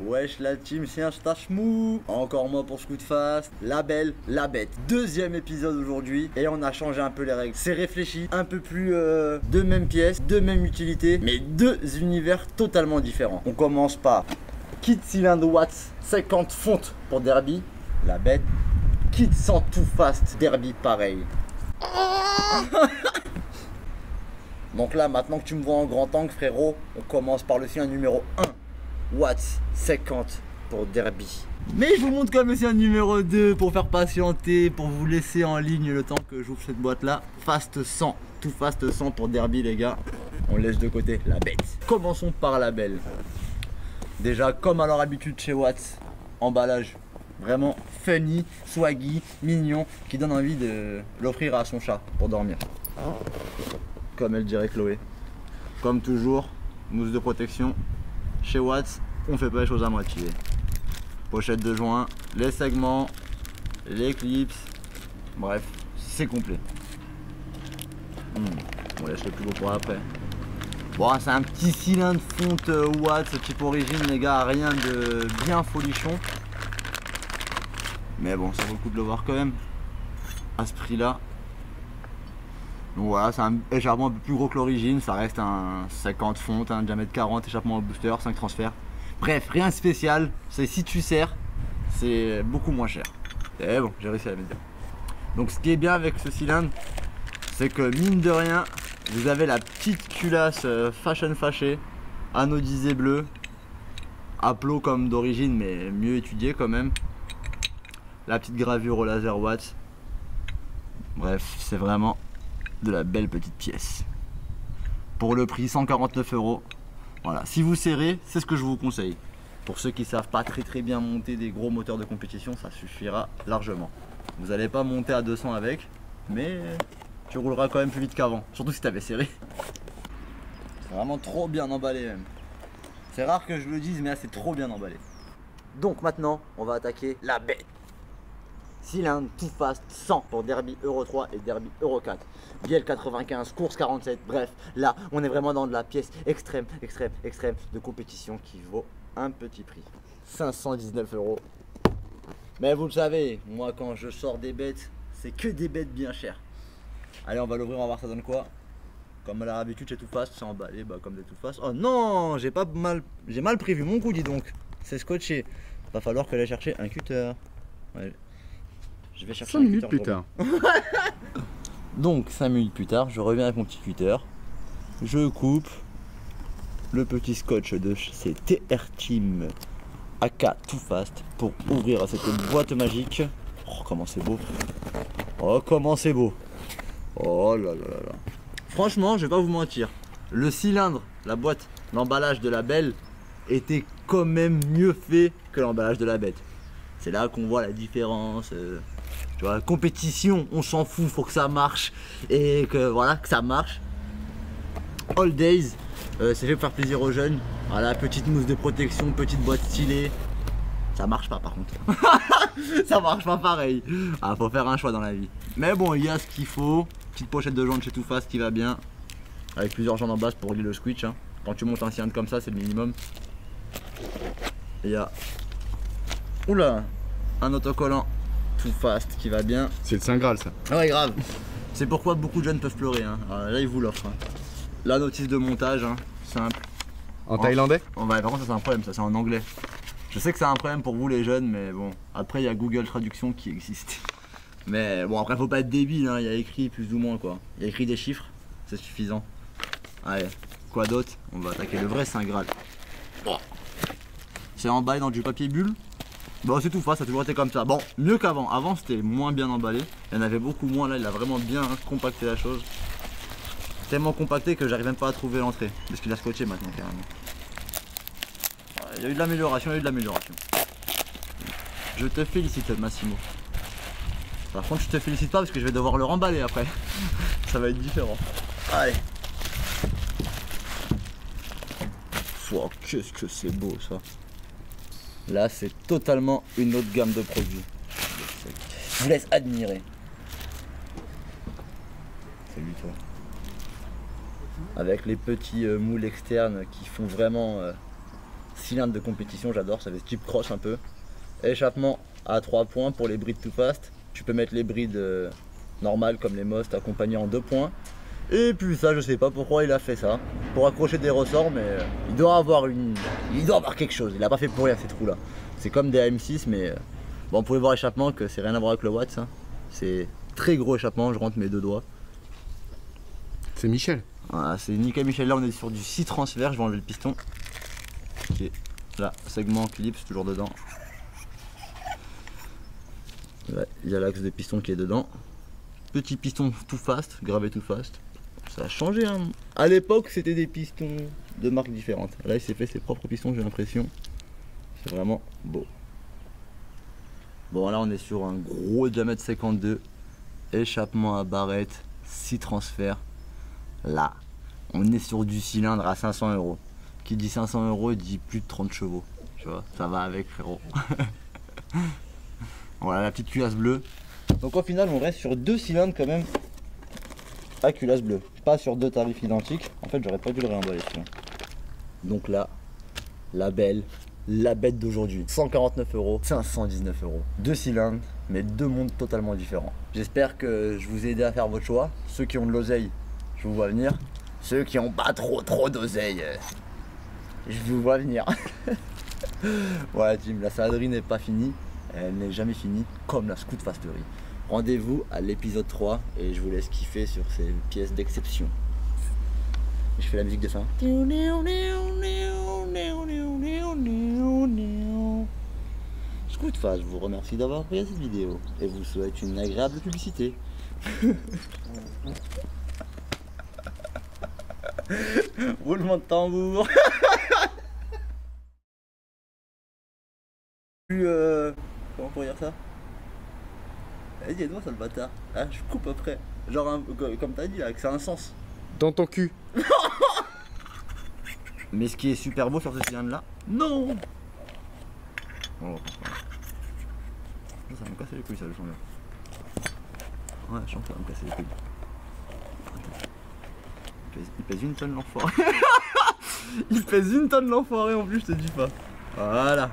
Wesh la team, c'est un stache mou. Encore moi pour Scoot Fast. La belle, la bête. Deuxième épisode aujourd'hui et on a changé un peu les règles. C'est réfléchi, un peu plus deux mêmes pièces, deux mêmes utilités, mais deux univers totalement différents. On commence par kit cylindre Watts 50 fontes pour Derby. La bête. Kit sans Too Fast Derby pareil. Donc là, maintenant que tu me vois en grand angle, frérot, on commence par le sien numéro 1. Watts 50 pour Derby. Mais je vous montre quand même aussi un numéro 2 pour faire patienter, pour vous laisser en ligne le temps que j'ouvre cette boîte là. Fast 100, Too Fast 100 pour Derby les gars. On laisse de côté la bête. Commençons par la belle. Déjà comme à leur habitude chez Watts, emballage vraiment funny, swaggy, mignon, qui donne envie de l'offrir à son chat pour dormir. Comme elle dirait Chloé. Comme toujours, mousse de protection. Chez Watts, on fait pas les choses à moitié. Pochette de joint, les segments, les clips, bref, c'est complet. On laisse le plus beau pour après. Bon, c'est un petit cylindre fonte Watts type origine les gars, rien de bien folichon. Mais bon, ça vaut le coup de le voir quand même. À ce prix là. Donc voilà, c'est un échappement un peu plus gros que l'origine, ça reste un 50 fontes, un diamètre 40, échappement au booster, 5 transferts. Bref, rien de spécial, c'est si tu sers, c'est beaucoup moins cher. Et bon, j'ai réussi à la mettre bien. Donc ce qui est bien avec ce cylindre, c'est que mine de rien, vous avez la petite culasse fashion fâchée, anodisé bleu, à plot comme d'origine mais mieux étudié quand même. La petite gravure au laser Watts. Bref, c'est vraiment de la belle petite pièce. Pour le prix 149 €. Voilà, si vous serrez, c'est ce que je vous conseille. Pour ceux qui savent pas très bien monter des gros moteurs de compétition, ça suffira largement. Vous n'allez pas monter à 200 avec, mais tu rouleras quand même plus vite qu'avant. Surtout si tu avais serré. C'est vraiment trop bien emballé même. C'est rare que je le dise, mais là c'est trop bien emballé. Donc maintenant, on va attaquer la bête. Cylindre Too Fast 100 pour Derby Euro 3 et Derby Euro 4. Bielle 95, course 47, bref, là on est vraiment dans de la pièce extrême de compétition qui vaut un petit prix. 519 €. Mais vous le savez, moi quand je sors des bêtes, c'est que des bêtes bien chères. Allez, on va l'ouvrir, on va voir ça donne quoi. Comme à l'habitude chez Too Fast, c'est emballé comme des Too Fast. Oh non, j'ai mal prévu mon coup, dis donc. C'est scotché. Va falloir que j'aille chercher un cutter. Ouais. Je vais chercher 5 minutes plus tard. Donc 5 minutes plus tard, je reviens avec mon petit cutter. Je coupe le petit scotch de chez TR Team AK Too Fast pour ouvrir cette boîte magique. Oh comment c'est beau. Oh comment c'est beau. Oh là là là là. Franchement, je vais pas vous mentir. Le cylindre, la boîte, l'emballage de la belle était quand même mieux fait que l'emballage de la bête. C'est là qu'on voit la différence. Tu vois, la compétition, on s'en fout, faut que ça marche. Et que voilà, que ça marche. All Days, c'est fait pour faire plaisir aux jeunes. Voilà, petite mousse de protection, petite boîte stylée. Ça marche pas par contre. Ça marche pas pareil. Ah, faut faire un choix dans la vie. Mais bon, il y a ce qu'il faut. Petite pochette de jantes chez Too Fast qui va bien. Avec plusieurs jantes en base pour régler le switch. Hein. Quand tu montes un cylindre comme ça, c'est le minimum. Et il y a. Oula, un autocollant Too Fast qui va bien. C'est le Saint Graal ça. Ah ouais grave. C'est pourquoi beaucoup de jeunes peuvent pleurer. Hein. Alors, là ils vous l'offrent. Hein. La notice de montage, hein, simple. En thaïlandais? Par contre ça c'est un problème, ça c'est en anglais. Je sais que c'est un problème pour vous les jeunes, mais bon. Après il y a Google Traduction qui existe. Mais bon après faut pas être débile, hein. Il y a écrit plus ou moins quoi. Il y a écrit des chiffres, c'est suffisant. Allez, quoi d'autre? On va attaquer le vrai Saint Graal. C'est emballé dans du papier bulle. Bon c'est Too Fast, ça a toujours été comme ça. Bon, mieux qu'avant. Avant c'était moins bien emballé. Il y en avait beaucoup moins. Là il a vraiment bien compacté la chose. Tellement compacté que j'arrive même pas à trouver l'entrée. Parce qu'il a scotché maintenant carrément. Il y a eu de l'amélioration, Je te félicite Massimo. Par contre je te félicite pas parce que je vais devoir le remballer après. Ça va être différent. Allez. Wow, qu'est-ce que c'est beau ça. Là, c'est totalement une autre gamme de produits. Je vous laisse admirer. Salut toi. Avec les petits moules externes qui font vraiment Cylindre de compétition, j'adore, ça fait type cross un peu. Échappement à 3 points pour les brides too fast. Tu peux mettre les brides normales comme les Most accompagnées en 2 points. Et puis ça, je sais pas pourquoi il a fait ça. Pour accrocher des ressorts, mais il doit avoir quelque chose. Il a pas fait pour rien ces trous là. C'est comme des AM6, mais bon, vous pouvez voir échappement que c'est rien à voir avec le Watts. Hein. C'est très gros échappement, je rentre mes 2 doigts. C'est Michel. Voilà, c'est nickel Michel. Là on est sur du 6 transfert, je vais enlever le piston. Ok, là, segment clip, c'est toujours dedans. Là, il y a l'axe de piston qui est dedans. Petit piston tout fast, gravé tout fast. Ça a changé hein. À l'époque c'était des pistons de marques différentes. Là il s'est fait ses propres pistons, j'ai l'impression. C'est vraiment beau. Bon là on est sur un gros diamètre 52. Échappement à barrette, 6 transferts. Là, on est sur du cylindre à 500 €. Qui dit 500 € dit plus de 30 chevaux. Tu vois, ça va avec frérot. Voilà la petite culasse bleue. Donc au final on reste sur 2 cylindres quand même à culasse bleue. Pas sur 2 tarifs identiques. En fait j'aurais pas dû le réemballer celui-là. Donc là, la bête d'aujourd'hui. 149 €, 519 €. 2 cylindres, mais 2 mondes totalement différents. J'espère que je vous ai aidé à faire votre choix. Ceux qui ont de l'oseille, je vous vois venir. Ceux qui ont pas trop d'oseille, je vous vois venir. Voilà team, la saladerie n'est pas finie. Elle n'est jamais finie, comme la Scoot Fastery. Rendez-vous à l'épisode 3 et je vous laisse kiffer sur ces pièces d'exception. Je fais la musique de fin. Scoot Fast vous remercie d'avoir regardé cette vidéo et vous souhaite une agréable publicité. Roulement de tambour. Comment on pourrait dire ça? Vas-y, aide-moi ça le bâtard. Ah, je coupe après. Genre, comme t'as dit là, que ça a un sens. Dans ton cul. Mais ce qui est super beau sur ce cylindre là, non. Oh, ça va me casser les couilles ça, le son là. Ouais, je sens que ça va me casser les couilles. Il pèse 1 tonne l'enfoiré. Il pèse 1 tonne l'enfoiré en plus, je te dis pas. Voilà.